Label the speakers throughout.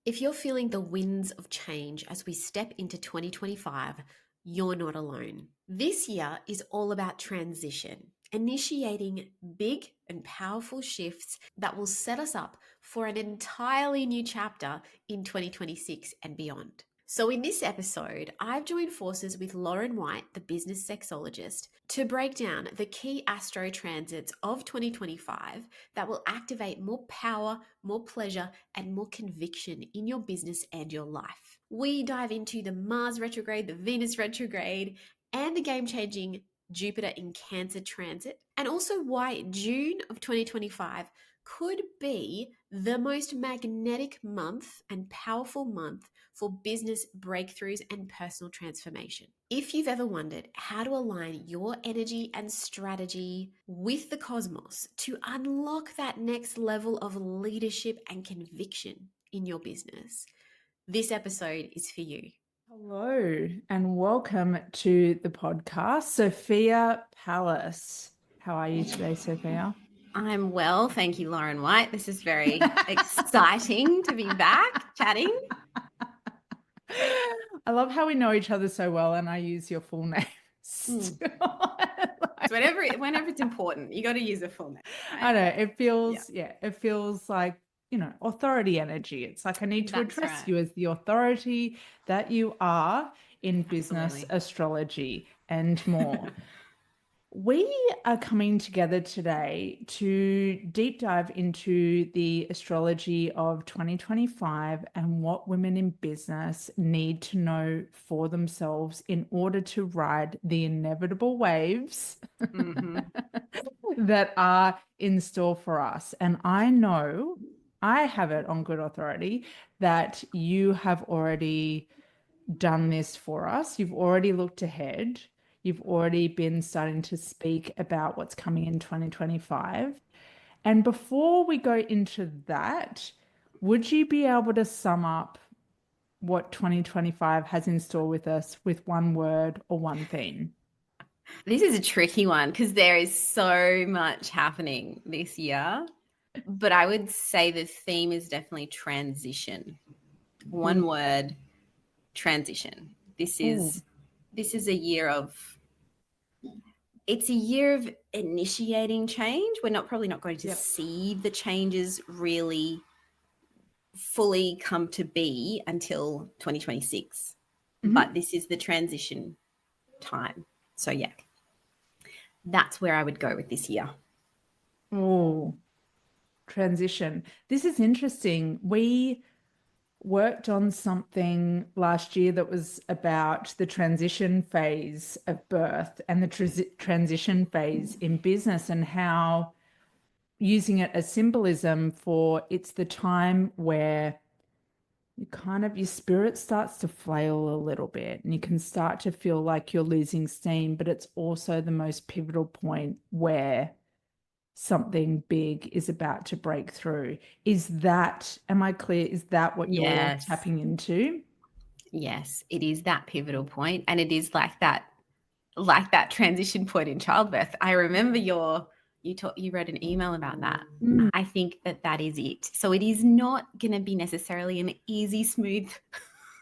Speaker 1: If you're feeling the winds of change as we step into 2025, you're not alone. This year is all about transition, initiating big and powerful shifts that will set us up for an entirely new chapter in 2026 and beyond. So, in this episode, I've joined forces with Lauren White, the business sexologist, to break down the key astro transits of 2025 that will activate more power, more pleasure, and more conviction in your business and your life. We dive into the Mars retrograde, the Venus retrograde, and the game-changing Jupiter in Cancer transit, and also why June of 2025 could be the most magnetic month and powerful month for business breakthroughs and personal transformation. If you've ever wondered how to align your energy and strategy with the cosmos to unlock that next level of leadership and conviction in your business, this episode is for you.
Speaker 2: Hello and welcome to the podcast, Sophia Palace. How are you today, Sophia?
Speaker 1: I'm well, thank you, Lauren White. This is very exciting to be back chatting.
Speaker 2: I love how we know each other so well and I use your full name.
Speaker 1: Whenever it's important, you got to use a full name. Right?
Speaker 2: I know, it feels like, authority energy. It's like I need to address you as the authority that you are in business, astrology, and more. We are coming together today to deep dive into the astrology of 2025 and what women in business need to know for themselves in order to ride the inevitable waves that are in store for us. And I know, I have it on good authority that you have already done this for us. You've already looked ahead. You've already been starting to speak about what's coming in 2025. And before we go into that, would you be able to sum up what 2025 has in store with us with one word or one theme?
Speaker 1: This is a tricky one because there is so much happening this year. But I would say the theme is definitely transition. One word, transition. This is a year of initiating change. We're probably not going to see the changes really fully come to be until 2026. But this is the transition time. So yeah, that's where I would go with this year.
Speaker 2: Oh, transition. This is interesting. We worked on something last year that was about the transition phase of birth and the transition phase in business and how using it as symbolism for it's the time where your spirit starts to flail a little bit and you can start to feel like you're losing steam, but it's also the most pivotal point where something big is about to break through. Am I clear? Is that what you're tapping into?
Speaker 1: Yes, it is that pivotal point, and it is like that transition point in childbirth. I remember you wrote an email about that. I think that is it. So it is not going to be necessarily an easy, smooth,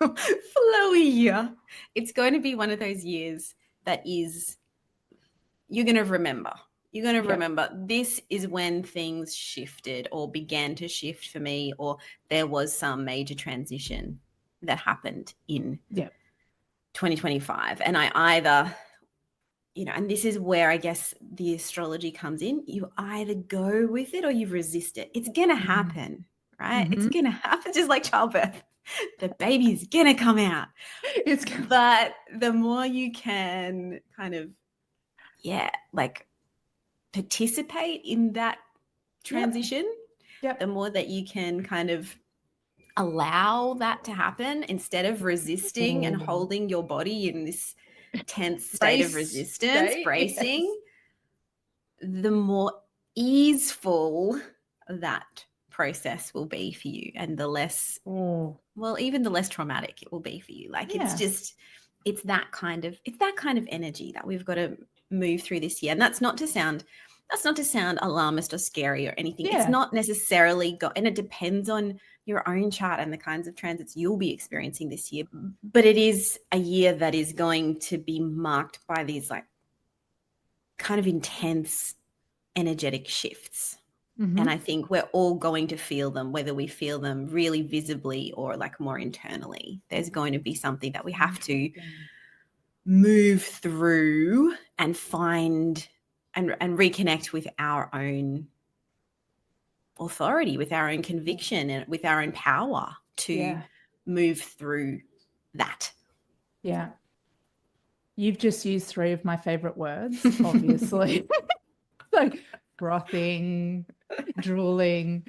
Speaker 1: flowy year. It's going to be one of those years that you're going to remember. You're going to remember this is when things shifted or began to shift for me, or there was some major transition that happened in 2025. And I either, and this is where I guess the astrology comes in. You either go with it or you resist it. It's going to happen, right? It's going to happen just like childbirth. The baby is going to come out. But the more you can kind of, participate in that transition, the more that you can kind of allow that to happen instead of resisting and holding your body in this tense state of resistance, bracing, the more easeful that process will be for you and the less, even the less traumatic it will be for you. It's that kind of energy that we've got to move through this year. And that's not to sound
Speaker 3: that's not to sound alarmist or scary or anything. It's
Speaker 2: Yeah.
Speaker 3: not necessarily and it depends on your own chart and the kinds of transits you'll be experiencing this year. But it is a year that is going to be marked by these like kind of intense energetic shifts. And I think we're all going to feel them, whether we feel them really visibly or like more internally. There's going to be something that we have to move through and find and reconnect with our own authority, with our own conviction, and with our own power to move through that.
Speaker 2: Yeah. You've just used three of my favorite words, obviously. Like frothing, drooling,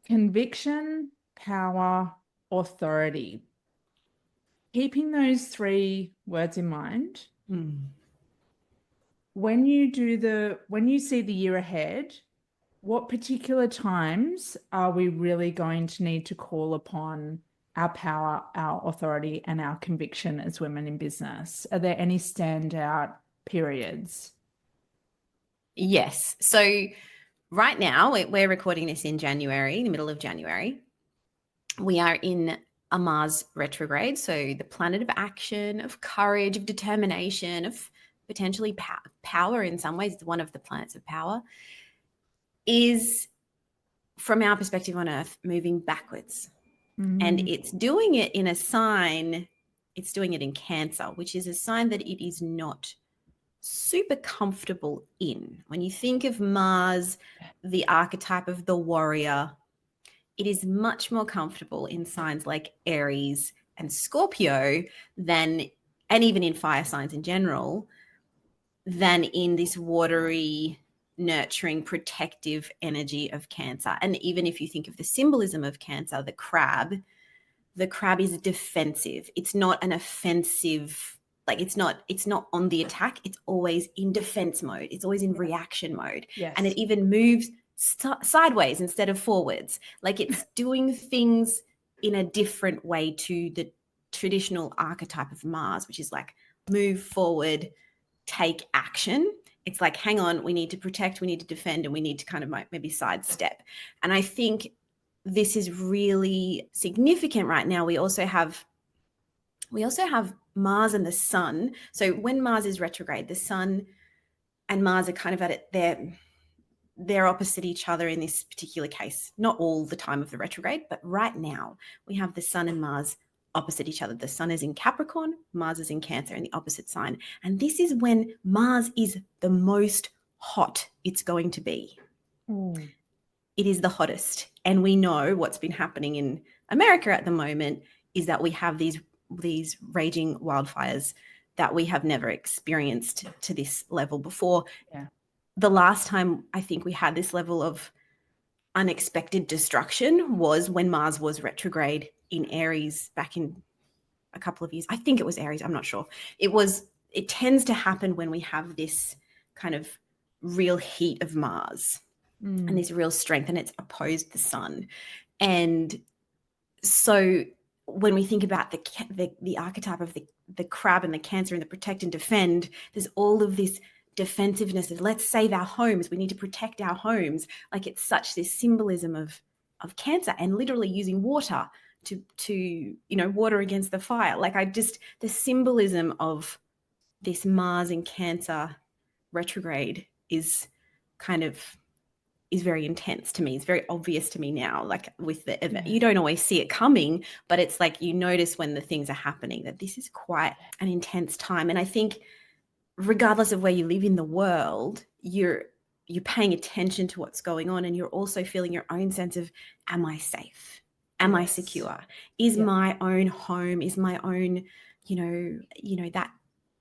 Speaker 2: conviction, power, authority. Keeping those three words in mind, when you see the year ahead, what particular times are we really going to need to call upon our power, our authority, and our conviction as women in business? Are there any standout periods?
Speaker 3: Yes. So right now, we're recording this in January, the middle of January. We are in a Mars retrograde, so the planet of action, of courage, of determination, of potentially power in some ways. It's one of the planets of power, is, from our perspective on Earth, moving backwards. And it's doing it in a sign, it's doing it in Cancer, which is a sign that it is not super comfortable in. When you think of Mars, the archetype of the warrior, it is much more comfortable in signs like Aries and Scorpio and even in fire signs in general, than in this watery, nurturing, protective energy of Cancer. And even if you think of the symbolism of Cancer, the crab is defensive. It's not an offensive, like it's not on the attack. It's always in defense mode. It's always in reaction mode.
Speaker 2: Yes.
Speaker 3: And it even moves sideways instead of forwards. Like it's doing things in a different way to the traditional archetype of Mars, which is like move forward, take action. It's like, hang on, we need to protect, we need to defend, and we need to kind of maybe sidestep. And I think this is really significant right now. We also have Mars and the Sun. So when Mars is retrograde, the Sun and Mars are kind of at it. They're opposite each other in this particular case. Not all the time of the retrograde, but right now we have the Sun and Mars opposite each other. The Sun is in Capricorn, Mars is in Cancer, in the opposite sign. And this is when Mars is the most hot it's going to be. It is the hottest. And we know what's been happening in America at the moment is that we have these raging wildfires that we have never experienced to this level before.
Speaker 2: Yeah.
Speaker 3: The last time I think we had this level of unexpected destruction was when Mars was retrograde in Aries back in a couple of years. I think it was Aries. I'm not sure. It tends to happen when we have this kind of real heat of Mars and this real strength, and it's opposed the Sun. And so when we think about the archetype of the crab and the Cancer and the protect and defend, there's all of this defensiveness of let's save our homes. We need to protect our homes. Like it's such this symbolism of Cancer and literally using water to water against the fire. Like the symbolism of this Mars and Cancer retrograde is very intense to me. It's very obvious to me now, like with the event. You don't always see it coming, but it's like you notice when the things are happening that this is quite an intense time. And I think regardless of where you live in the world, you're paying attention to what's going on, and you're also feeling your own sense of, am I safe? Am I secure? Is my own home, is my own, that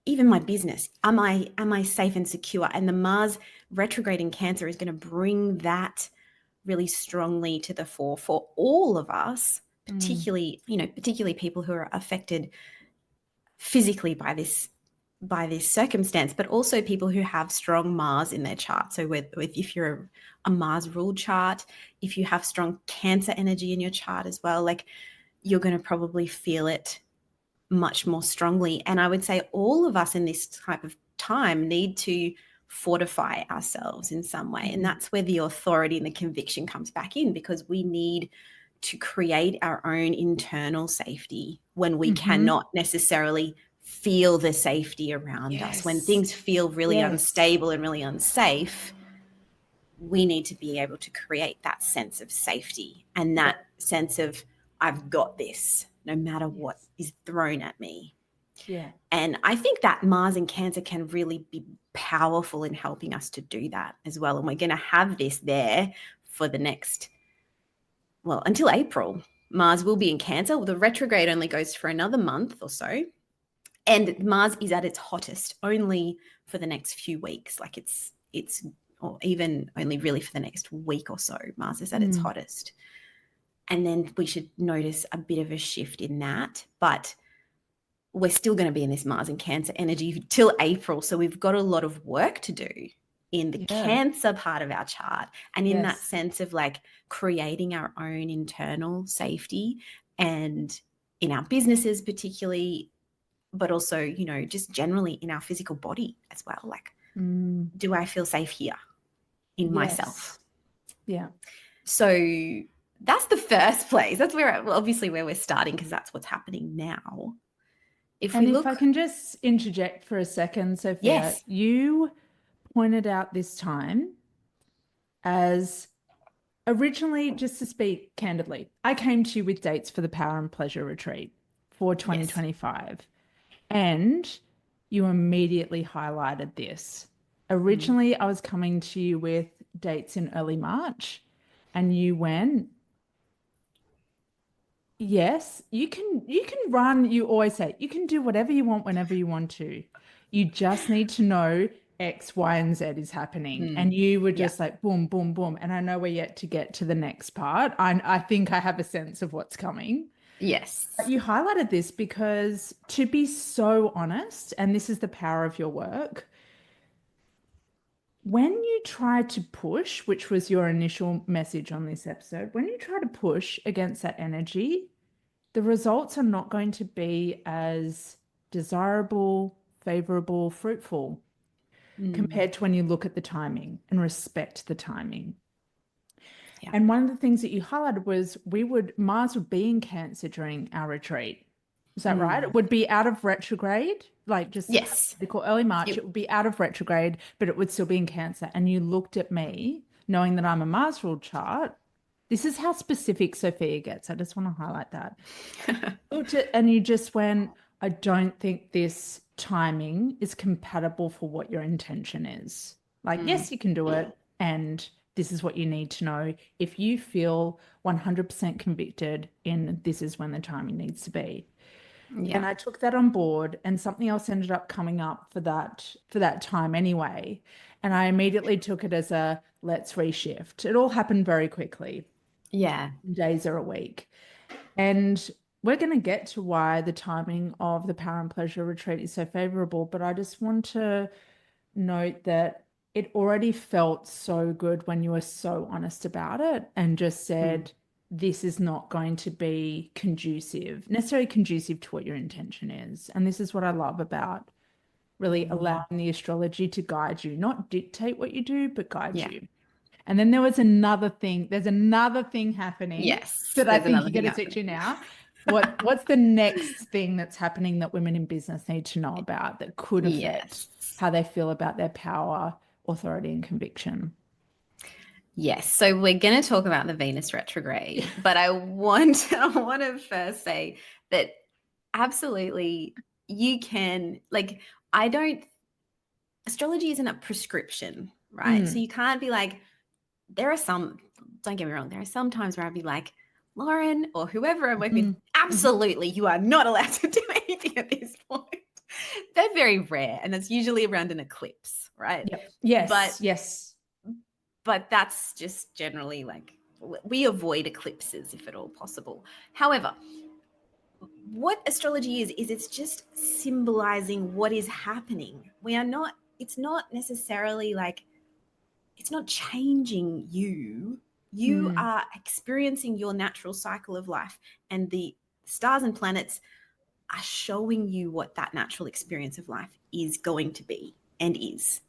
Speaker 3: even my business, am I safe and secure? And the Mars retrograde in Cancer is going to bring that really strongly to the fore for all of us, particularly people who are affected physically by this circumstance, but also people who have strong Mars in their chart. So if you're a Mars ruled chart, if you have strong Cancer energy in your chart as well, like you're going to probably feel it much more strongly. And I would say all of us in this type of time need to fortify ourselves in some way.
Speaker 2: Mm-hmm.
Speaker 3: And that's where the authority and the conviction comes back in, because we need to create our own internal safety when we cannot necessarily feel the safety around us. When things feel really unstable and really unsafe, we need to be able to create that sense of safety and that sense of, I've got this, no matter what is thrown at me.
Speaker 2: Yeah.
Speaker 3: And I think that Mars in Cancer can really be powerful in helping us to do that as well. And we're going to have this there for the next, well, until April. Mars will be in Cancer. The retrograde only goes for another month or so. And Mars is at its hottest only for the next few weeks. Like it's or even only really for the next week or so, Mars is at its hottest. And then we should notice a bit of a shift in that. But we're still going to be in this Mars and Cancer energy till April. So we've got a lot of work to do in the Cancer part of our chart, and in that sense of like creating our own internal safety, and in our businesses particularly, but also, you know, just generally in our physical body as well. Like, do I feel safe here in myself?
Speaker 2: Yeah.
Speaker 3: So that's the first place. That's where, well, obviously where we're starting, because that's what's happening now. If I
Speaker 2: can just interject for a second, Sophia, you pointed out this time as originally, just to speak candidly, I came to you with dates for the Power and Pleasure Retreat for 2025, and you immediately highlighted this. Originally, I was coming to you with dates in early March, and you went, yes, you can run, you always say, you can do whatever you want whenever you want to. You just need to know X, Y, and Z is happening. And you were just like, boom, boom, boom. And I know we're yet to get to the next part. I think I have a sense of what's coming.
Speaker 3: Yes.
Speaker 2: But you highlighted this because, to be so honest, and this is the power of your work, when you try to push, which was your initial message on this episode, when you try to push against that energy, the results are not going to be as desirable, favorable, fruitful compared to when you look at the timing and respect the timing. Yeah. And one of the things that you highlighted was Mars would be in Cancer during our retreat. Is that right? It would be out of retrograde, like just they call early March. It would be out of retrograde, but it would still be in Cancer. And you looked at me, knowing that I'm a Mars ruled chart. This is how specific Sophia gets. I just want to highlight that. And you just went, I don't think this timing is compatible for what your intention is. Like, yes, you can do it. And this is what you need to know. If you feel 100% convicted in this is when the timing needs to be. Yeah. And I took that on board, and something else ended up coming up for that time anyway. And I immediately took it as a let's reshift. It all happened very quickly.
Speaker 3: Yeah.
Speaker 2: Days or a week. And we're going to get to why the timing of the Power and Pleasure Retreat is so favorable. But I just want to note that it already felt so good when you were so honest about it and just said, this is not going to be necessarily conducive to what your intention is. And this is what I love about really allowing the astrology to guide you, not dictate what you do, but guide you. And then there's another thing happening.
Speaker 3: Yes.
Speaker 2: That I think you're going to teach you now. What's the next thing that's happening that women in business need to know about that could affect how they feel about their power, authority, and conviction?
Speaker 3: Yes. So we're going to talk about the Venus retrograde, but I want to first say that absolutely you can, like, astrology isn't a prescription, right? So you can't be like, don't get me wrong, there are some times where I'd be like, Lauren or whoever I'm working with, absolutely, you are not allowed to do anything at this point. They're very rare, and that's usually around an eclipse, right?
Speaker 2: Yep. Yes.
Speaker 3: But that's just generally like, we avoid eclipses if at all possible. However, what astrology is it's just symbolizing what is happening. It's not necessarily like, it's not changing you. You are experiencing your natural cycle of life, and the stars and planets are showing you what that natural experience of life is going to be and is.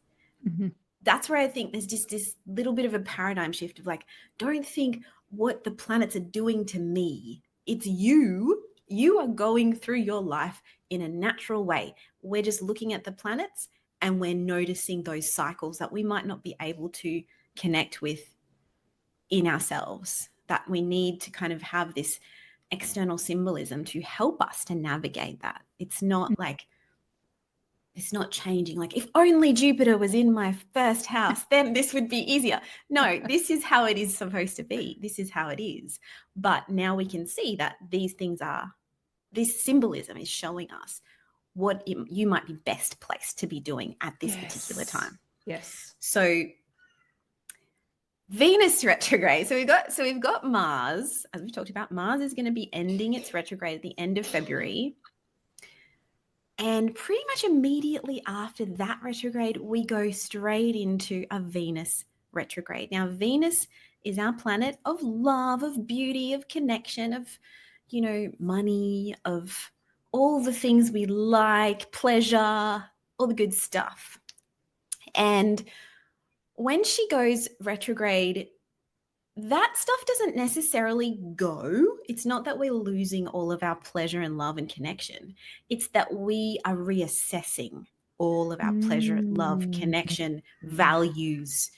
Speaker 3: That's where I think there's just this little bit of a paradigm shift of like, don't think what the planets are doing to me. It's you. You are going through your life in a natural way. We're just looking at the planets and we're noticing those cycles that we might not be able to connect with in ourselves, that we need to kind of have this external symbolism to help us to navigate that. It's not like, it's not changing. Like, if only Jupiter was in my first house, then this would be easier. No, this is how it is supposed to be. This is how it is. But now we can see that these things are, this symbolism is showing us what you might be best placed to be doing at this particular time.
Speaker 2: Yes.
Speaker 3: So Venus retrograde. So we've got Mars, as we talked about. Mars is going to be ending its retrograde at the end of February. And pretty much immediately after that retrograde, we go straight into a Venus retrograde. Now, Venus is our planet of love, of beauty, of connection, of, you know, money, of all the things we like, pleasure, all the good stuff. And when she goes retrograde, that stuff doesn't necessarily go. It's not that we're losing all of our pleasure and love and connection. It's that we are reassessing all of our pleasure, love, connection, values,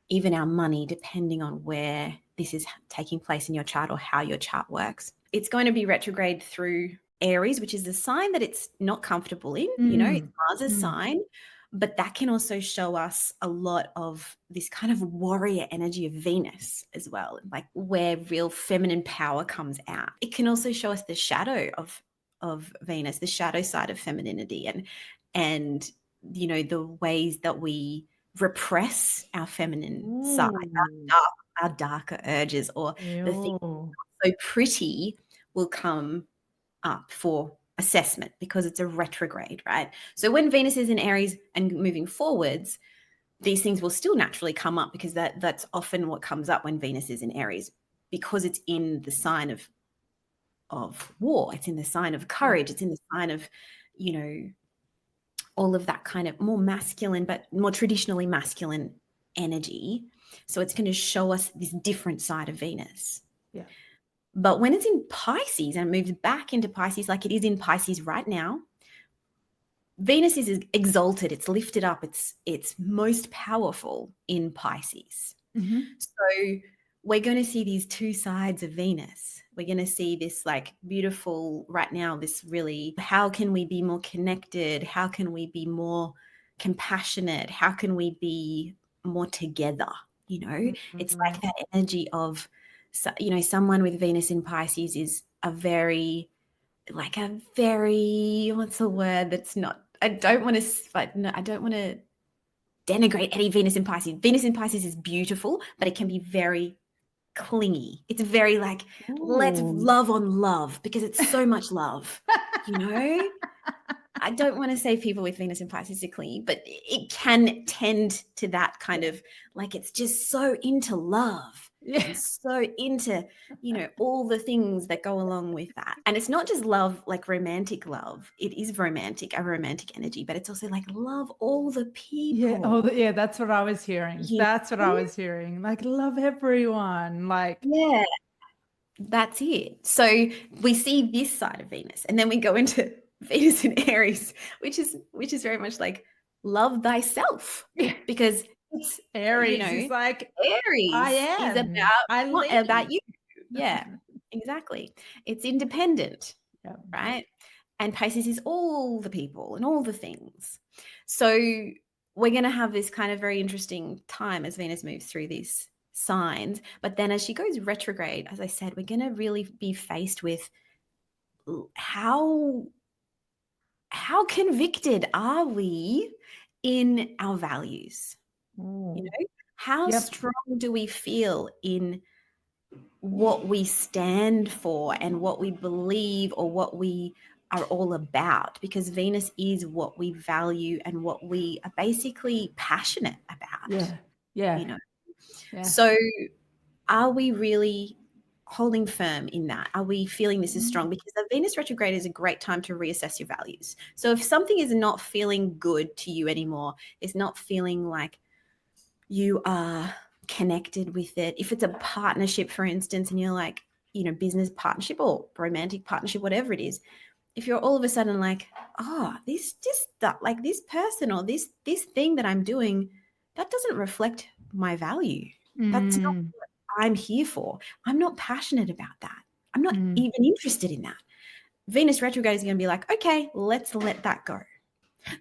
Speaker 3: even our money, depending on where this is taking place in your chart or how your chart works. It's going to be retrograde through Aries, which is the sign that it's not comfortable in. You know, it's Mars's sign. But that can also show us a lot of this kind of warrior energy of Venus as well, like where real feminine power comes out. It can also show us the shadow of Venus, the shadow side of femininity, and you know, the ways that we repress our feminine side, our darker urges, or the things so pretty will come up for assessment because it's a retrograde, right? So when Venus is in Aries and moving forwards, these things will still naturally come up because that's often what comes up when Venus is in Aries, because it's in the sign of war, it's in the sign of courage, it's in the sign of, you know, all of that kind of more masculine, but more traditionally masculine energy. So it's going to show us this different side of Venus.
Speaker 2: Yeah.
Speaker 3: But when it's in Pisces and moves back into Pisces, like it is in Pisces right now, Venus is exalted, it's lifted up, it's most powerful in Pisces. So we're going to see these two sides of Venus. We're going to see this like beautiful right now, this really, how can we be more connected? How can we be more compassionate? How can we be more together? You know, it's like that energy of, you know, someone with Venus in Pisces is a very, what's the word that's not, I don't want to denigrate any Venus in Pisces. Venus in Pisces is beautiful, but it can be very clingy. It's very like, let's love on love because it's so much love, you know? I don't want to say people with Venus in Pisces are clingy, but it can tend to that kind of like, it's just so into love. And so into, you know, all the things that go along with that. And it's not just love, like romantic love. It is romantic, a romantic energy, but it's also like love all the people.
Speaker 2: Yeah. That's what I was hearing. That's what I was hearing. Like, love everyone. Like,
Speaker 3: yeah, that's it. So we see this side of Venus, and then we go into Venus in Aries, which is very much like love thyself, because it's
Speaker 2: Aries,
Speaker 3: you know,
Speaker 2: is like,
Speaker 3: Aries is not about you. Yeah, exactly. It's independent, right? And Pisces is all the people and all the things. So we're going to have this kind of very interesting time as Venus moves through these signs. But then as she goes retrograde, as I said, we're going to really be faced with how convicted are we in our values? You know, how strong do we feel in what we stand for and what we believe or what we are all about? Because Venus is what we value and what we are basically passionate about.
Speaker 2: Yeah.
Speaker 3: You know, so are we really holding firm in that? Are we feeling this is strong? Because the Venus retrograde is a great time to reassess your values. So if something is not feeling good to you anymore, it's not feeling like you are connected with it. If it's a partnership, for instance, and you're like, business partnership or romantic partnership, whatever it is, if you're all of a sudden like, oh, this person or this thing that I'm doing, that doesn't reflect my value. That's not what I'm here for. I'm not passionate about that. I'm not even interested in that. Venus retrograde is going to be like, okay, let's let that go.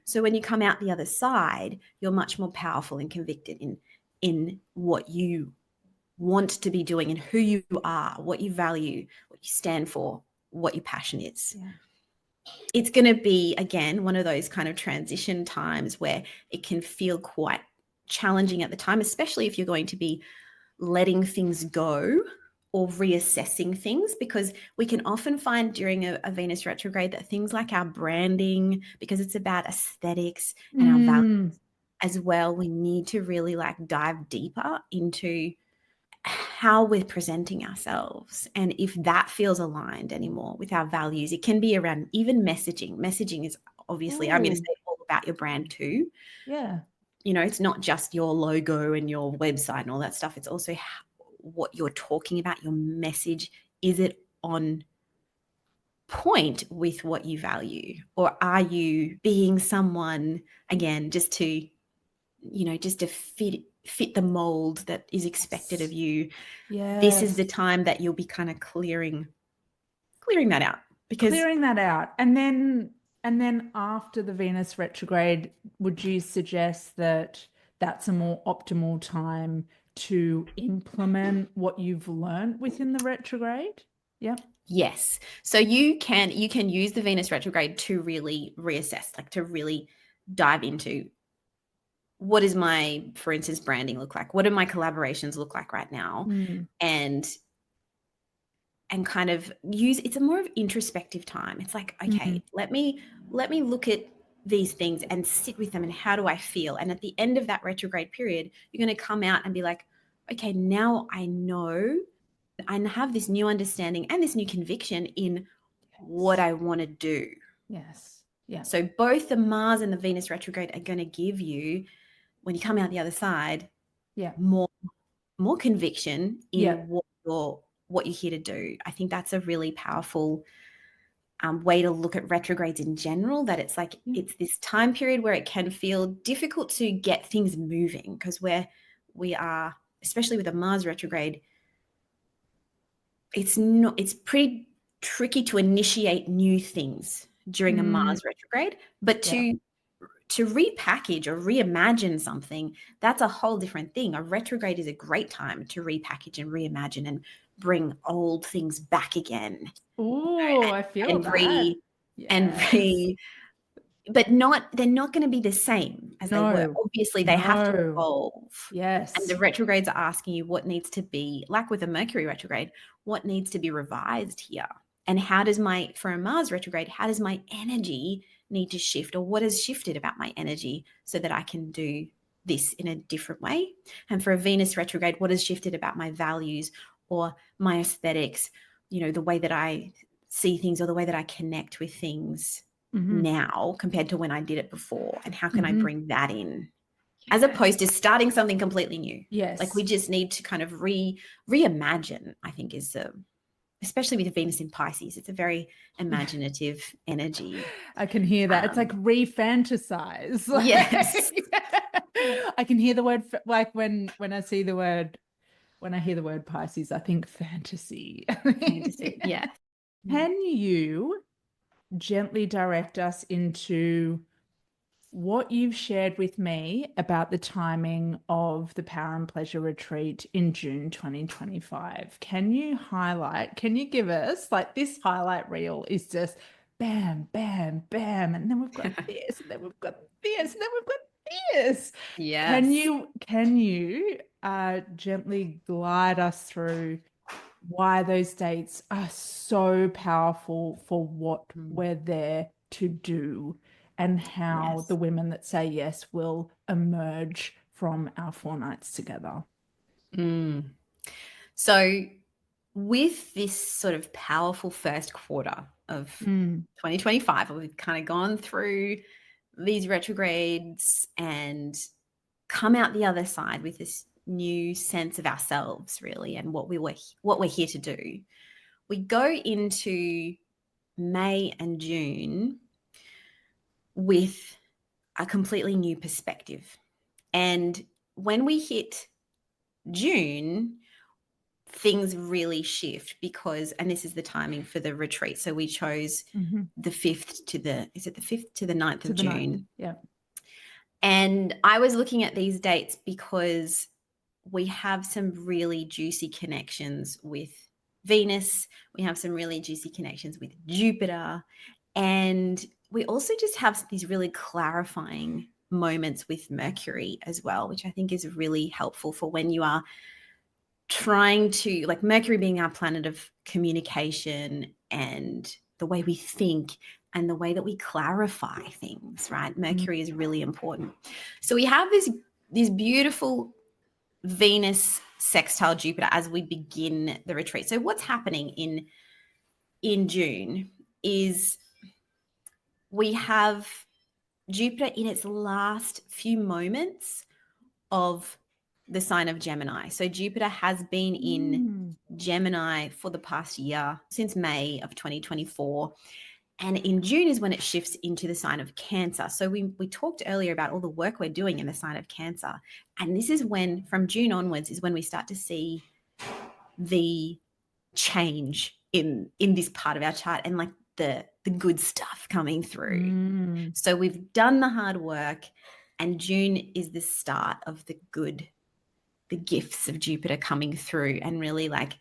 Speaker 3: So when you come out the other side, you're much more powerful and convicted in what you want to be doing and who you are, what you value, what you stand for, what your passion is.
Speaker 2: Yeah.
Speaker 3: It's going to be, again, one of those kind of transition times where it can feel quite challenging at the time, especially if you're going to be letting things go or reassessing things, because we can often find during a Venus retrograde that things like our branding, because it's about aesthetics and our values as well, we need to really like dive deeper into how we're presenting ourselves. And if that feels aligned anymore with our values, it can be around even messaging. Messaging is obviously, I'm going to say all about your brand too.
Speaker 2: Yeah.
Speaker 3: It's not just your logo and your website and all that stuff. It's also what you're talking about, your message. Is it on point with what you value? Or are you being someone, again, just to fit the mold that is expected of you?
Speaker 2: Yeah.
Speaker 3: This is the time that you'll be kind of clearing that out. Because
Speaker 2: clearing that out. And then after the Venus retrograde, would you suggest that that's a more optimal time to implement what you've learned within the retrograde? Yeah.
Speaker 3: yes. So you can use the Venus retrograde to really reassess, like to really dive into what does my, for instance, branding look like? What do my collaborations look like right now? And kind of it's a more of introspective time. It's like, okay, let me look at these things and sit with them, and how do I feel? And at the end of that retrograde period, you're going to come out and be like, okay, now I know, I have this new understanding and this new conviction in what I want to do.
Speaker 2: Yes. Yeah.
Speaker 3: So both the Mars and the Venus retrograde are going to give you, when you come out the other side, more conviction in what you're here to do. I think that's a really powerful way to look at retrogrades in general, that it's like it's this time period where it can feel difficult to get things moving, because we are, especially with a Mars retrograde, it's pretty tricky to initiate new things during a Mars retrograde, but to repackage or reimagine something, that's a whole different thing. A retrograde is a great time to repackage and reimagine and bring old things back again.
Speaker 2: Oh, I feel that.
Speaker 3: But they're not going to be the same as they were. Obviously, they have to evolve.
Speaker 2: Yes.
Speaker 3: And the retrogrades are asking you what needs to be, like with a Mercury retrograde, what needs to be revised here? And for a Mars retrograde, how does my energy need to shift, or what has shifted about my energy so that I can do this in a different way? And for a Venus retrograde, what has shifted about my values or my aesthetics, the way that I see things or the way that I connect with things now compared to when I did it before? And how can I bring that in? As opposed to starting something completely new.
Speaker 2: Yes.
Speaker 3: Like we just need to kind of reimagine, I think, is especially with Venus in Pisces. It's a very imaginative energy.
Speaker 2: I can hear that. It's like re-fantasize.
Speaker 3: Yes.
Speaker 2: I can hear the word, like when I see the word, when I hear the word Pisces, I think fantasy.
Speaker 3: Fantasy, yeah.
Speaker 2: Can you gently direct us into what you've shared with me about the timing of the Power and Pleasure Retreat in June 2025? Can you give us, like, this highlight reel is just bam, bam, bam, and then we've got this, and then we've got this, and then we've got this.
Speaker 3: Yes.
Speaker 2: Can you gently glide us through why those dates are so powerful for what we're there to do, and how the women that say yes will emerge from our 4 nights together?
Speaker 3: So with this sort of powerful first quarter of 2025, we've kind of gone through these retrogrades and come out the other side with this new sense of ourselves, really, and what we're here to do. We go into May and June with a completely new perspective. And when we hit June, things really shift because, and this is the timing for the retreat. So we chose the 5th to the 9th of June.
Speaker 2: Yeah.
Speaker 3: And I was looking at these dates because we have some really juicy connections with Venus. We have some really juicy connections with Jupiter. And we also just have these really clarifying moments with Mercury as well, which I think is really helpful for when you are trying to, like, Mercury being our planet of communication and the way we think and the way that we clarify things, right? Mercury is really important. So we have this beautiful Venus sextile Jupiter as we begin the retreat. So what's happening in June is we have Jupiter in its last few moments of the sign of Gemini. So Jupiter has been in Gemini for the past year, since May of 2024. And in June is when it shifts into the sign of Cancer. So we talked earlier about all the work we're doing in the sign of Cancer. And this is when, from June onwards, is when we start to see the change in this part of our chart and like the good stuff coming through. So we've done the hard work, and June is the start of the gifts of Jupiter coming through and really like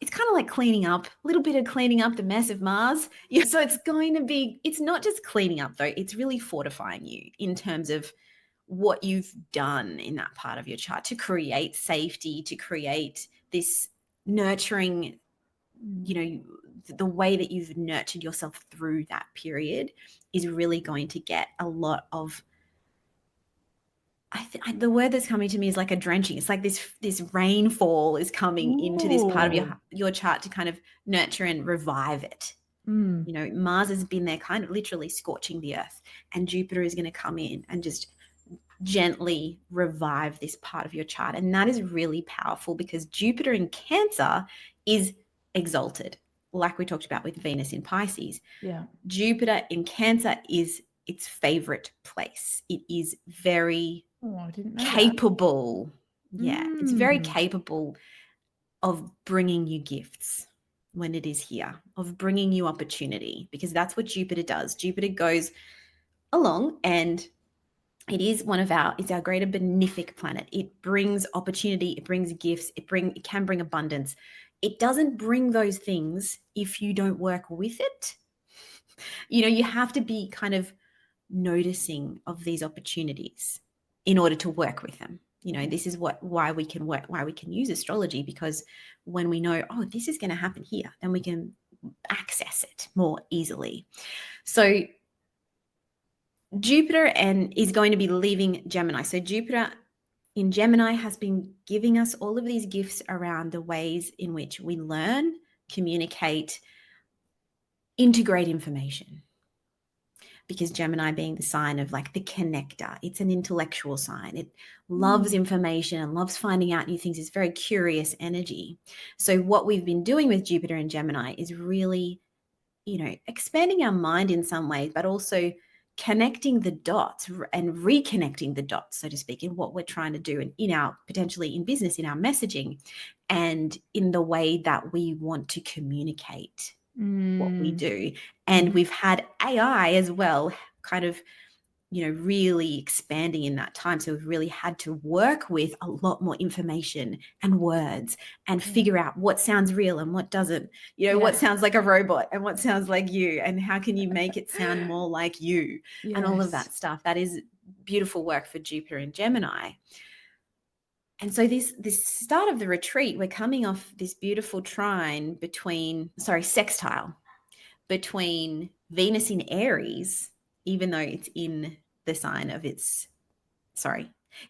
Speaker 3: it's kind of like cleaning up, a little bit of cleaning up the mess of Mars. Yeah. So it's not just cleaning up though, it's really fortifying you in terms of what you've done in that part of your chart to create safety, to create this nurturing, the way that you've nurtured yourself through that period is really going to get a lot of, the word that's coming to me is like a drenching. It's like this rainfall is coming into this part of your chart to kind of nurture and revive it. Mars has been there kind of literally scorching the earth, and Jupiter is going to come in and just gently revive this part of your chart. And that is really powerful because Jupiter in Cancer is exalted, like we talked about with Venus in Pisces.
Speaker 2: Yeah.
Speaker 3: Jupiter in Cancer is its favorite place. It is very
Speaker 2: I didn't know
Speaker 3: capable.
Speaker 2: that.
Speaker 3: Yeah, it's very capable of bringing you gifts when it is here, of bringing you opportunity, because that's what Jupiter does. Jupiter goes along and it's our greater benefic planet. It brings opportunity, it brings gifts, it can bring abundance. It doesn't bring those things if you don't work with it. You have to be kind of noticing of these opportunities in order to work with them. This is why we can use astrology, because when we know, oh, this is going to happen here, then we can access it more easily. So Jupiter is going to be leaving Gemini. So Jupiter in Gemini has been giving us all of these gifts around the ways in which we learn, communicate, integrate information. Because Gemini being the sign of like the connector, it's an intellectual sign. It loves information and loves finding out new things. It's very curious energy. So what we've been doing with Jupiter and Gemini is really, expanding our mind in some ways, but also connecting the dots and reconnecting the dots, so to speak, in what we're trying to do potentially in business, in our messaging, and in the way that we want to communicate what we do. And we've had AI as well, kind of, really expanding in that time. So we've really had to work with a lot more information and words and figure out what sounds real and what doesn't, what sounds like a robot and what sounds like you, and how can you make it sound more like you, and all of that stuff. That is beautiful work for Jupiter and Gemini. And so this start of the retreat, we're coming off this beautiful sextile between Venus in Aries, even though it's in the sign of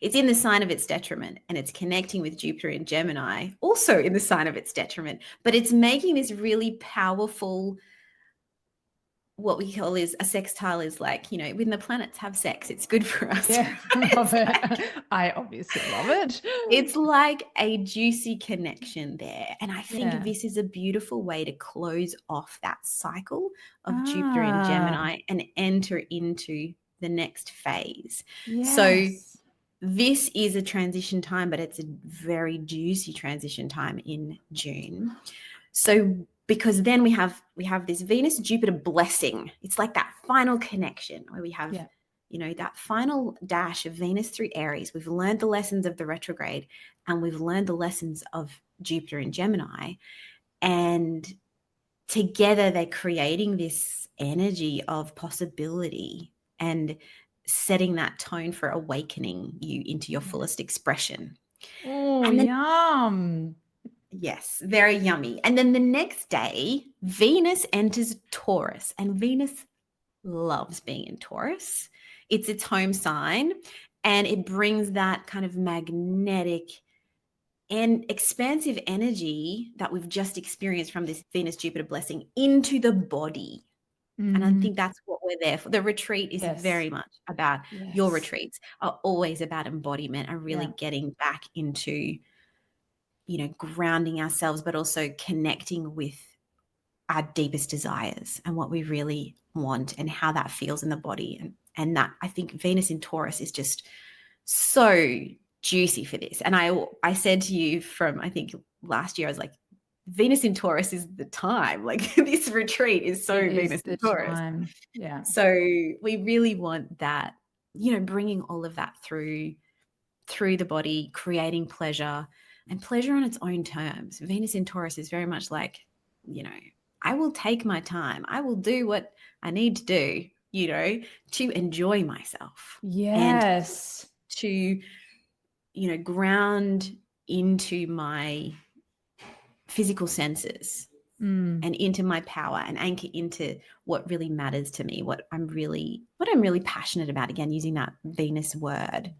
Speaker 3: It's in the sign of its detriment, and it's connecting with Jupiter in Gemini, also in the sign of its detriment. But it's making this really powerful, what we call is a sextile, is like, you know, when the planets have sex, it's good for us.
Speaker 2: Yeah, love it. I obviously love it.
Speaker 3: It's like a juicy connection there. And I think
Speaker 2: Yeah.
Speaker 3: this is a beautiful way to close off that cycle of Jupiter in Gemini and enter into the next phase. So
Speaker 2: Yes.
Speaker 3: this is a transition time, but it's a very juicy transition time in June. So because then we have this Venus Jupiter blessing. It's like that final connection where we have,
Speaker 2: Yeah.
Speaker 3: you know, that final dash of Venus through Aries. We've learned the lessons of the retrograde, and we've learned the lessons of Jupiter in Gemini, and together they're creating this energy of possibility and setting that tone for awakening you into your fullest expression.
Speaker 2: Oh,
Speaker 3: And then,
Speaker 2: yum.
Speaker 3: yes, very yummy. And then the next day, Venus enters Taurus, and Venus loves being in Taurus. It's its home sign, and it brings that kind of magnetic and expansive energy that we've just experienced from this Venus Jupiter blessing into the body. And I think that's what we're there for. The retreat is
Speaker 2: Yes.
Speaker 3: very much about,
Speaker 2: Yes.
Speaker 3: your retreats are always about embodiment and really
Speaker 2: Yeah.
Speaker 3: getting back into, you know, grounding ourselves, but also connecting with our deepest desires and what we really want and how that feels in the body. And that, I think Venus in Taurus is just so juicy for this. And I said to you from, I think last year, I was like, Venus in Taurus is the time. Like this retreat is so
Speaker 2: It is
Speaker 3: Venus
Speaker 2: the
Speaker 3: in Taurus.
Speaker 2: time. Yeah.
Speaker 3: So we really want that, you know, bringing all of that through the body, creating pleasure, and pleasure on its own terms. Venus in Taurus is very much like, you know, I will take my time. I will do what I need to do, you know, to enjoy myself.
Speaker 2: Yes.
Speaker 3: And to, you know, ground into my physical senses and into my power and anchor into what really matters to me, what I'm really passionate about, again, using that Venus word.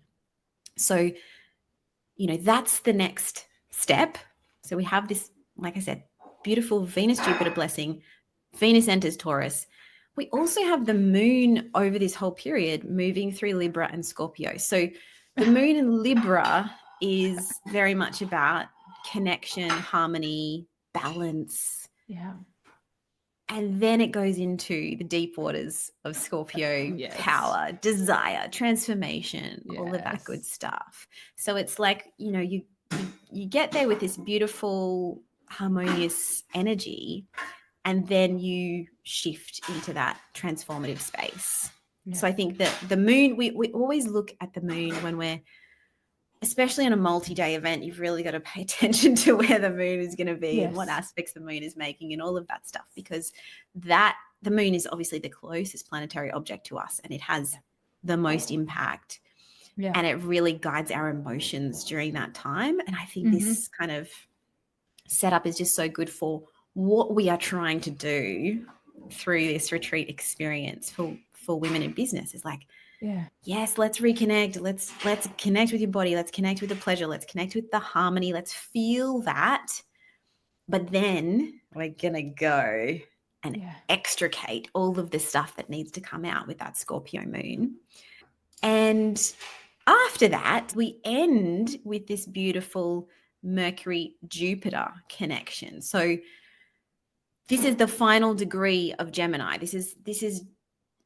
Speaker 3: So, you know, that's the next step. So we have this, like I said, beautiful Venus Jupiter blessing. Venus enters Taurus. We also have the moon over this whole period moving through Libra and Scorpio. So the moon in Libra is very much about connection, harmony, balance.
Speaker 2: Yeah.
Speaker 3: And then it goes into the deep waters of Scorpio,
Speaker 2: Yes.
Speaker 3: power, desire, transformation, all of that good
Speaker 2: Yes.
Speaker 3: stuff. So it's like, you know, you get there with this beautiful, harmonious energy, and then you shift into that transformative space.
Speaker 2: Yeah.
Speaker 3: So I think that the moon, we always look at the moon when we're, especially on a multi-day event, you've really got to pay attention to where the moon is going to be and what
Speaker 2: Yes.
Speaker 3: aspects the moon is making and all of that stuff, because that the moon is obviously the closest planetary object to us, and it has the most impact.
Speaker 2: Yeah.
Speaker 3: And it really guides our emotions during that time. And I think this kind of setup is just so good for what we are trying to do through this retreat experience for women in business. Is like,
Speaker 2: Yeah.
Speaker 3: yes, let's reconnect. Let's connect with your body. Let's connect with the pleasure. Let's connect with the harmony. Let's feel that. But then we're going to go and extricate all of the stuff that needs to come out with that Scorpio moon. And after that, we end with this beautiful Mercury-Jupiter connection. So this is the final degree of Gemini. This is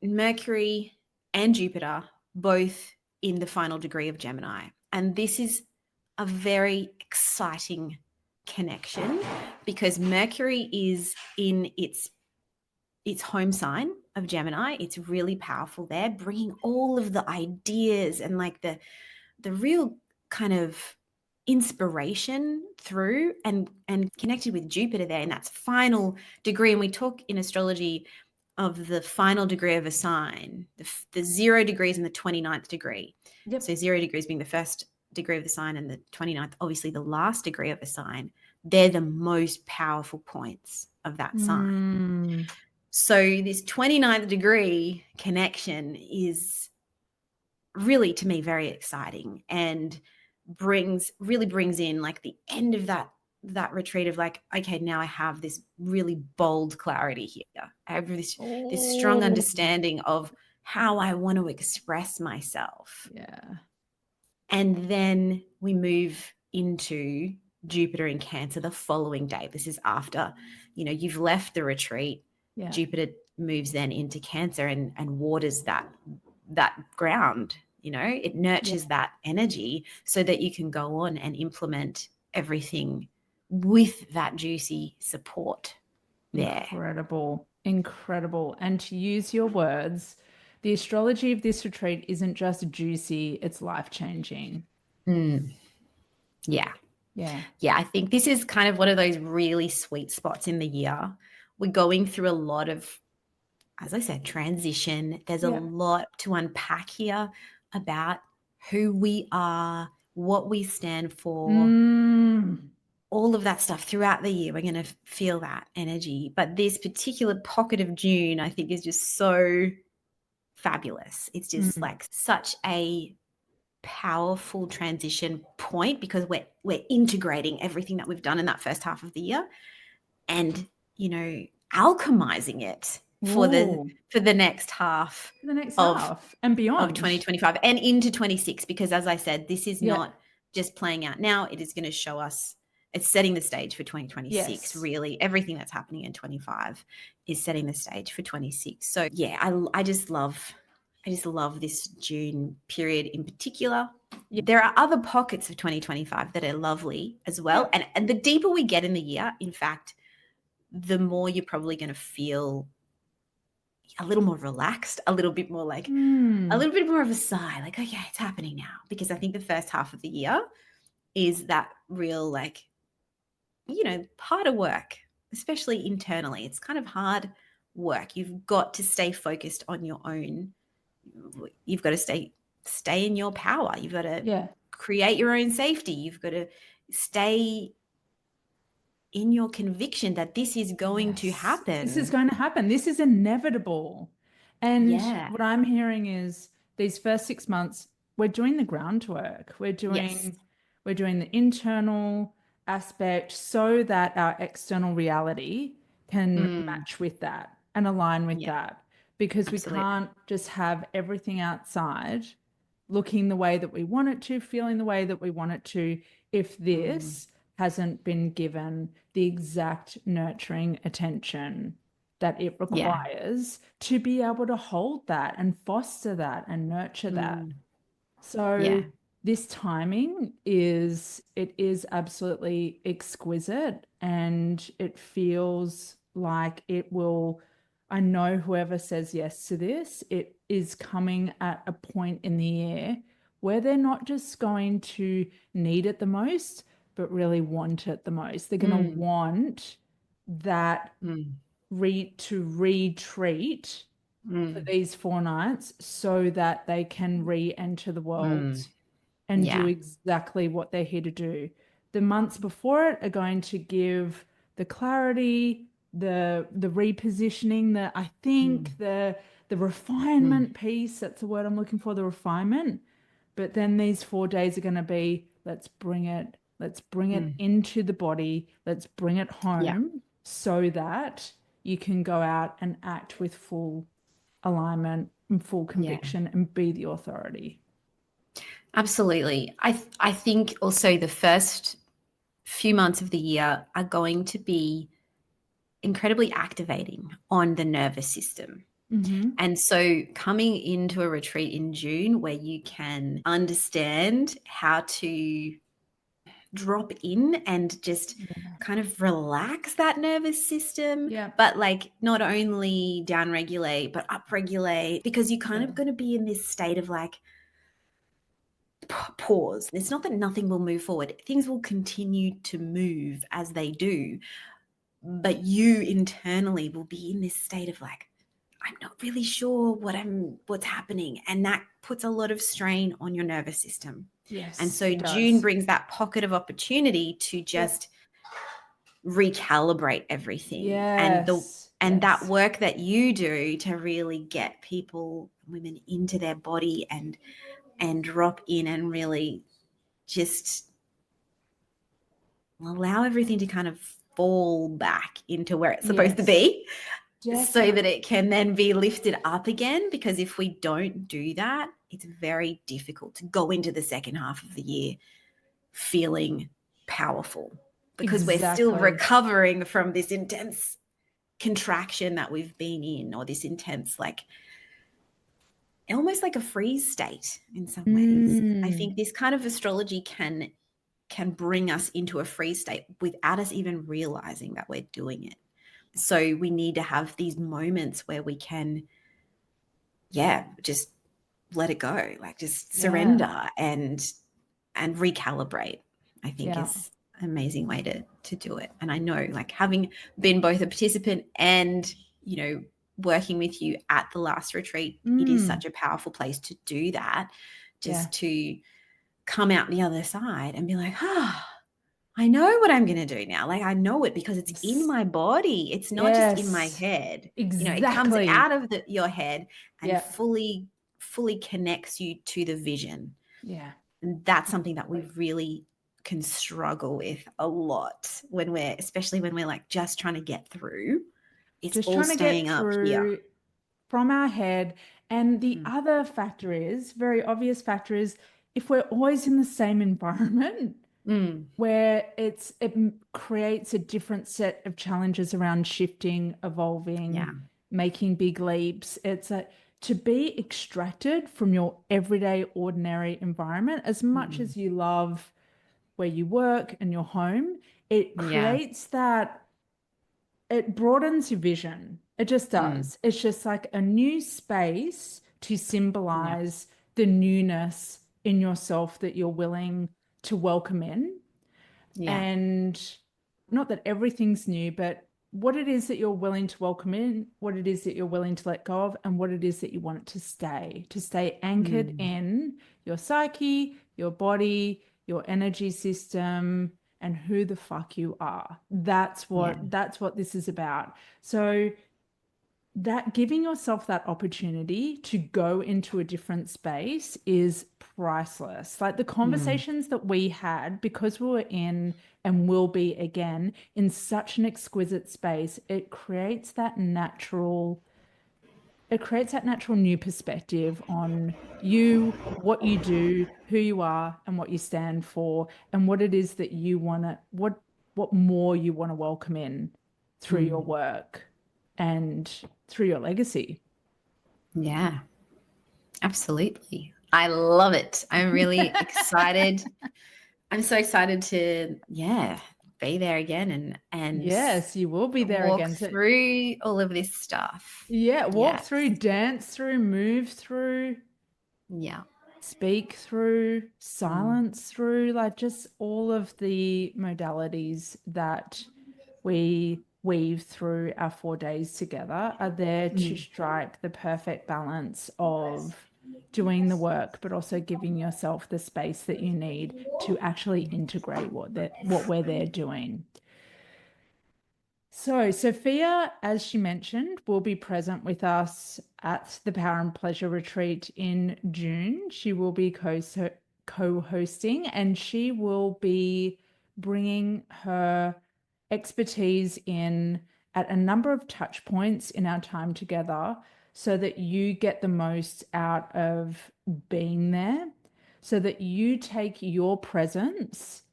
Speaker 3: Mercury and Jupiter both in the final degree of Gemini. And this is a very exciting connection because Mercury is in its home sign of Gemini. It's really powerful there, bringing all of the ideas and like the real kind of inspiration through and connected with Jupiter there in that final degree. And we talk in astrology of the final degree of a sign, the 0 degrees and the 29th degree.
Speaker 2: Yep.
Speaker 3: So 0 degrees being the first degree of the sign and the 29th, obviously the last degree of a sign. They're the most powerful points of that sign. So this 29th degree connection is really, to me, very exciting, and really brings in like the end of that retreat of like, okay, now I have this really bold clarity here. I have this strong
Speaker 2: Oh,
Speaker 3: understanding of how I want to express myself.
Speaker 2: yeah.
Speaker 3: And then we move into Jupiter in Cancer the following day. This is after, you've left the retreat.
Speaker 2: Yeah.
Speaker 3: Jupiter moves then into Cancer and waters that ground. It nurtures that energy so that you can go on and implement everything with that juicy support there.
Speaker 2: Incredible. And to use your words, the astrology of this retreat isn't just juicy, it's life-changing.
Speaker 3: Yeah.
Speaker 2: Yeah.
Speaker 3: Yeah, I think this is kind of one of those really sweet spots in the year. We're going through a lot of, as I said, transition. There's a lot to unpack here about who we are, what we stand for, all of that stuff throughout the year. We're going to feel that energy. But this particular pocket of June, I think, is just so fabulous. It's just like such a powerful transition point, because we're integrating everything that we've done in that first half of the year and alchemizing it for the next half
Speaker 2: And beyond
Speaker 3: of 2025 and into 26, because as I said, this is not just playing out now. It is going to show us, it's setting the stage for 2026. Really, everything that's happening in 25 is setting the stage for 26. So yeah, I just love this June period in particular. There are other pockets of 2025 that are lovely as well. And the deeper we get in the year, in fact, the more you're probably going to feel a little more relaxed, a little bit more like a little bit more of a sigh, like, okay, it's happening now. Because I think the first half of the year is that real, like, harder work, especially internally. It's kind of hard work. You've got to stay focused on your own. You've got to stay in your power. You've got to create your own safety. You've got to stay in your conviction that this is going to happen.
Speaker 2: This is going to happen. This is inevitable. And what I'm hearing is these first 6 months, we're doing the groundwork. We're doing the internal aspect so that our external reality can match with that and align with that. Because we can't just have everything outside looking the way that we want it to, feeling the way that we want it to, if this hasn't been given the exact nurturing attention that it requires to be able to hold that and foster that and nurture that. So this timing is absolutely exquisite, and it feels like it will, I know whoever says yes to this, it is coming at a point in the year where they're not just going to need it the most, but really want it the most. They're going to want that to retreat for these 4 nights so that they can re-enter the world and do exactly what they're here to do. The months before it are going to give the clarity, the repositioning, the refinement piece. That's the word I'm looking for, the refinement. But then these 4 days are going to be, let's bring it into the body, let's bring it home so that you can go out and act with full alignment and full conviction and be the authority.
Speaker 3: Absolutely. I think also the first few months of the year are going to be incredibly activating on the nervous system. And so coming into a retreat in June where you can understand how to drop in and just kind of relax that nervous system, but like not only downregulate, but upregulate, because you're kind of going to be in this state of like pause. It's not that nothing will move forward. Things will continue to move as they do, but you internally will be in this state of like, I'm not really sure what's happening. And that puts a lot of strain on your nervous system.
Speaker 2: Yes.
Speaker 3: And so June brings that pocket of opportunity to just recalibrate everything. And that work that you do to really get women into their body and and drop in and really just allow everything to kind of fall back into where it's supposed to be, so that it can then be lifted up again. Because if we don't do that, it's very difficult to go into the second half of the year feeling powerful, because we're still recovering from this intense contraction that we've been in, or this intense, like almost like a freeze state in some ways. I think this kind of astrology can bring us into a freeze state without us even realizing that we're doing it. So we need to have these moments where we can, just let it go, like just surrender and recalibrate, I think is an amazing way to do it. And I know, like, having been both a participant and, working with you at the last retreat, it is such a powerful place to do that, just to come out the other side and be like, I know what I'm going to do now. Like, I know it because it's in my body. It's not just in my head.
Speaker 2: Exactly.
Speaker 3: It comes out of your head and fully connects you to the vision.
Speaker 2: Yeah.
Speaker 3: And that's something that we really can struggle with a lot especially when we're like just trying to get through. It's just all staying up here
Speaker 2: from our head. And the other factor is, very obvious factor is, if we're always in the same environment where it creates a different set of challenges around shifting, evolving, making big leaps. It's to be extracted from your everyday, ordinary environment, as much as you love where you work and your home, it creates that, it broadens your vision. It just does. It's just like a new space to symbolize the newness in yourself that you're willing to welcome in. And not that everything's new, but what it is that you're willing to welcome in, what it is that you're willing to let go of, and what it is that you want it to stay anchored in your psyche, your body, your energy system, and who the fuck you are. That's what this is about. So that giving yourself that opportunity to go into a different space is priceless. Like the conversations that we had, because we were in and will be again in such an exquisite space, it creates that natural new perspective on you, what you do, who you are, and what you stand for, and what it is that you want to, what more you want to welcome in through your work and through your legacy.
Speaker 3: Yeah, absolutely. I love it. I'm really excited. I'm so excited to, be there again and
Speaker 2: yes, you will be there
Speaker 3: walk
Speaker 2: again
Speaker 3: through all of this stuff.
Speaker 2: Walk through, dance through, move through, speak through, silence through, like just all of the modalities that we weave through our 4 days together are there to strike the perfect balance of doing the work, but also giving yourself the space that you need to actually integrate what we're there doing. So Sophia, as she mentioned, will be present with us at the Power and Pleasure Retreat in June. She will be co-hosting, and she will be bringing her expertise in at a number of touch points in our time together so that you get the most out of being there, so that you take your presence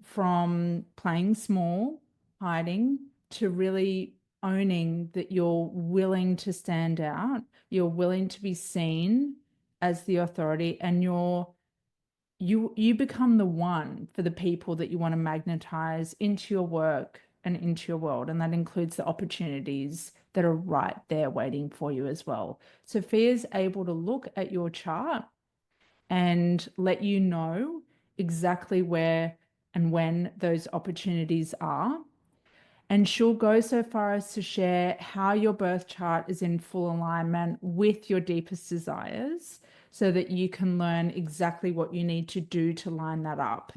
Speaker 2: from playing small, hiding, to really owning that you're willing to stand out, you're willing to be seen as the authority, and you become the one for the people that you want to magnetize into your work and into your world. And that includes the opportunities that are right there waiting for you as well. Sophia's able to look at your chart and let you know exactly where and when those opportunities are. And she'll go so far as to share how your birth chart is in full alignment with your deepest desires so that you can learn exactly what you need to do to line that up.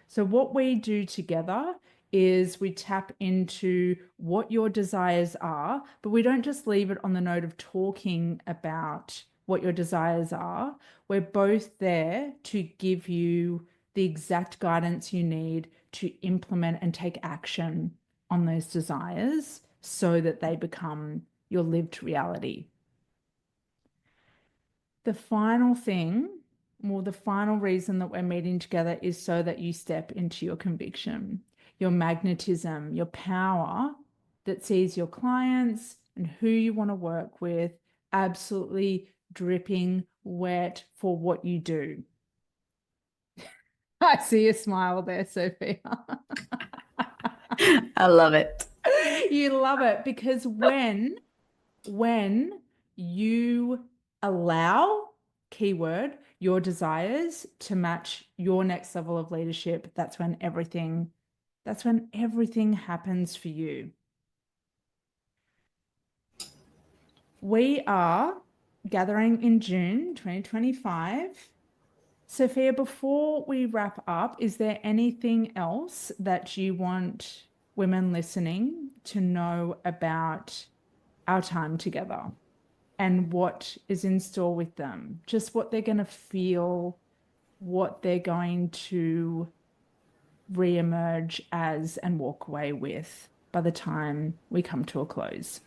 Speaker 2: So what we do together is we tap into what your desires are, but we don't just leave it on the note of talking about what your desires are. We're both there to give you the exact guidance you need to implement and take action on those desires so that they become your lived reality. The final thing, or the final reason that we're meeting together is so that you step into your conviction, your magnetism, your power that sees your clients and who you want to work with absolutely dripping wet for what you do. I see a smile there, Sophia.
Speaker 3: I love it.
Speaker 2: You love it because when you allow, keyword, your desires to match your next level of leadership, that's when everything happens for you. We are gathering in June 2025. Sophia, before we wrap up, is there anything else that you want women listening to know about our time together and what is in store with them? Just what they're going to feel, what they're going to reemerge as and walk away with by the time we come to a close.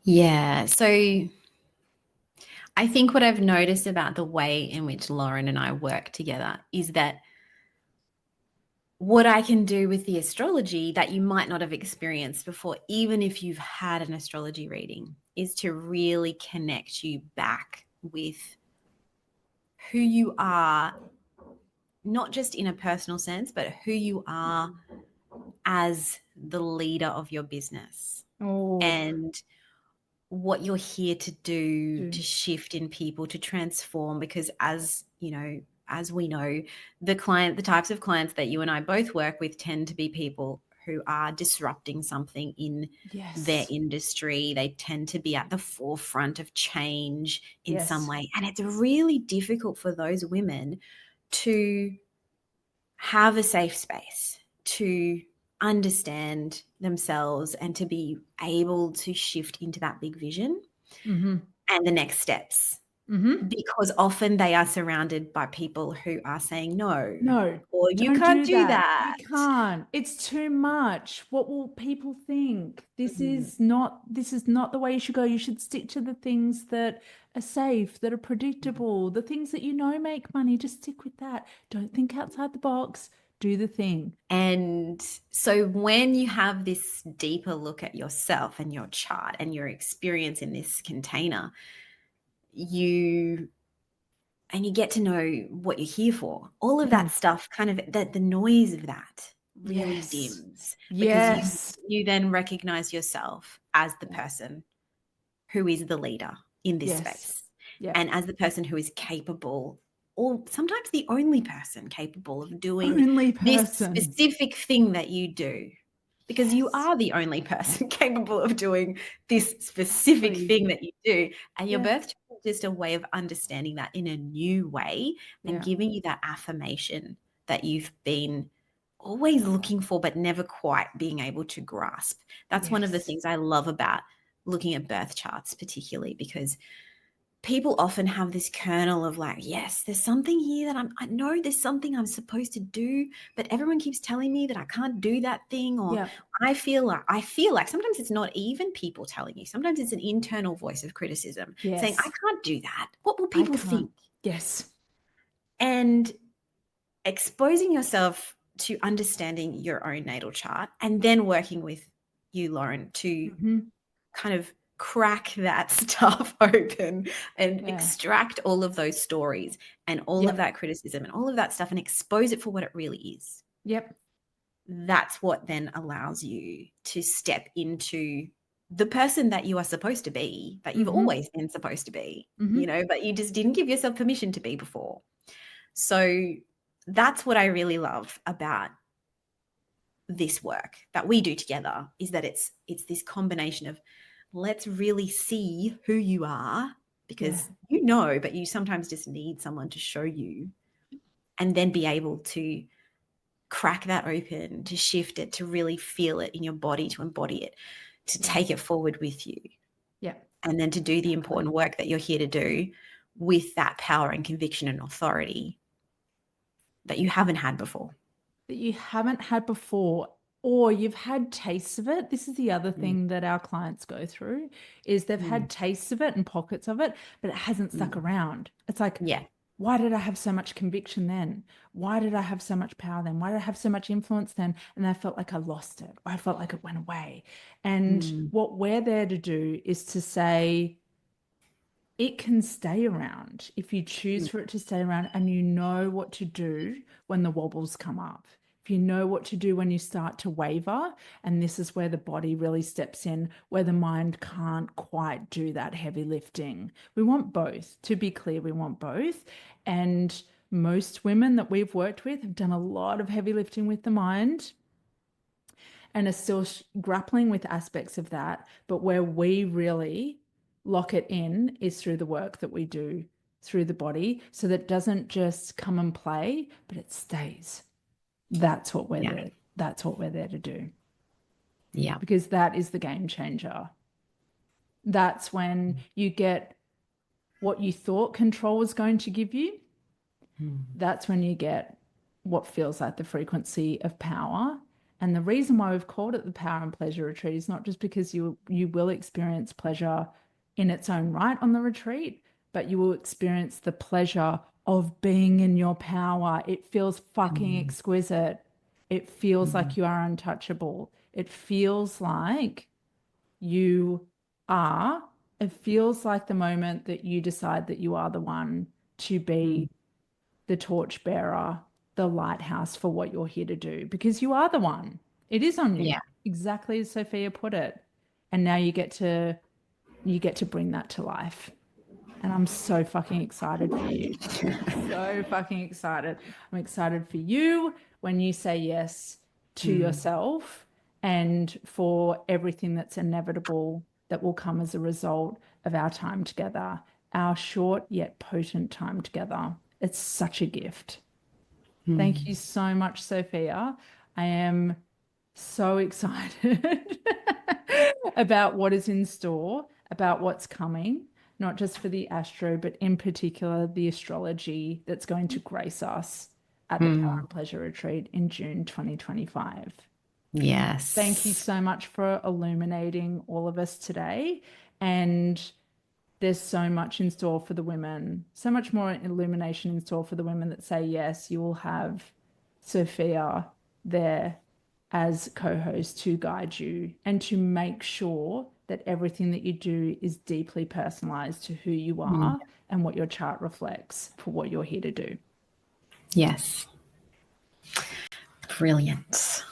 Speaker 3: Yeah. So I think what I've noticed about the way in which Lauren and I work together is that what I can do with the astrology that you might not have experienced before, even if you've had an astrology reading, is to really connect you back with who you are, not just in a personal sense, but who you are as the leader of your business.
Speaker 2: Oh,
Speaker 3: And what you're here to do to shift in people, to transform, because as you know, as we know, the types of clients that you and I both work with tend to be people who are disrupting something in their industry. They tend to be at the forefront of change in some way. And it's really difficult for those women to have a safe space to understand themselves and to be able to shift into that big vision and the next steps. Because often they are surrounded by people who are saying no, or you can't do that.
Speaker 2: You can't. It's too much. What will people think? This is not the way you should go. You should stick to the things that are safe, that are predictable, the things that you know make money. Just stick with that. Don't think outside the box. Do the thing.
Speaker 3: And so when you have this deeper look at yourself and your chart and your experience in this container, you get to know what you're here for. All of that stuff, kind of the noise of that really dims, because you then recognize yourself as the person who is the leader in this space, and as the person who is capable, or sometimes the only person capable of doing this specific thing that you do, because you are the only person capable of doing this specific thing that you do. And your birth chart is just a way of understanding that in a new way and giving you that affirmation that you've been always looking for but never quite being able to grasp. That's one of the things I love about looking at birth charts, particularly because people often have this kernel of like, yes, there's something here that I know there's something I'm supposed to do, but everyone keeps telling me that I can't do that thing. Or I feel like sometimes it's not even people telling you. Sometimes it's an internal voice of criticism saying, I can't do that. What will people think?
Speaker 2: Yes.
Speaker 3: And exposing yourself to understanding your own natal chart and then working with you, Lauren, to kind of crack that stuff open and extract all of those stories and all of that criticism and all of that stuff and expose it for what it really is. That's what then allows you to step into the person that you are supposed to be, that you've always been supposed to be, you know, but you just didn't give yourself permission to be before. So that's what I really love about this work that we do together, is that it's this combination of, let's really see who you are, because you know, but you sometimes just need someone to show you, and then be able to crack that open, to shift it, to really feel it in your body, to embody it, to take it forward with you. and then to do the important work that you're here to do with that power and conviction and authority that you haven't had before.
Speaker 2: That you haven't had before, or you've had tastes of it. This is the other thing that our clients go through, is they've had tastes of it and pockets of it, but it hasn't stuck around. It's like,
Speaker 3: Yeah.
Speaker 2: why did I have so much conviction then? Why did I have so much power then? Why did I have so much influence then? And I felt like I lost it. Or I felt like it went away. And what we're there to do is to say, it can stay around if you choose for it to stay around, and you know what to do when the wobbles come up. If you know what to do when you start to waver, and this is where the body really steps in, where the mind can't quite do that heavy lifting. We want both. To be clear, we want both. And most women that we've worked with have done a lot of heavy lifting with the mind and are still grappling with aspects of that. But where we really lock it in is through the work that we do through the body, so that it doesn't just come and play, but it stays. That's what we're there. That's what we're there to do.
Speaker 3: Yeah.
Speaker 2: Because that is the game changer. That's when you get what you thought control was going to give you. That's when you get what feels like the frequency of power. And the reason why we've called it the Power and Pleasure Retreat is not just because you will experience pleasure in its own right on the retreat, but you will experience the pleasure of being in your power. It feels fucking exquisite. It feels like you are untouchable. It feels like you are. It feels like the moment that you decide that you are the one to be the torchbearer, the lighthouse for what you're here to do, because you are the one. It is on you.
Speaker 3: Yeah.
Speaker 2: Exactly as Sophia put it. And now you get to bring that to life. And I'm so fucking excited for you. So fucking excited. I'm excited for you when you say yes to yourself, and for everything that's inevitable that will come as a result of our time together, our short yet potent time together. It's such a gift. Thank you so much, Sophia. I am so excited about what is in store, about what's coming, not just for the astro, but in particular the astrology that's going to grace us at the Power and Pleasure Retreat in June 2025.
Speaker 3: Yes.
Speaker 2: Thank you so much for illuminating all of us today. And there's so much in store for the women, so much more illumination in store for the women that say yes. You will have Sophia there as co-host to guide you and to make sure that everything that you do is deeply personalized to who you are and what your chart reflects for what you're here to do.
Speaker 3: Yes. Brilliant.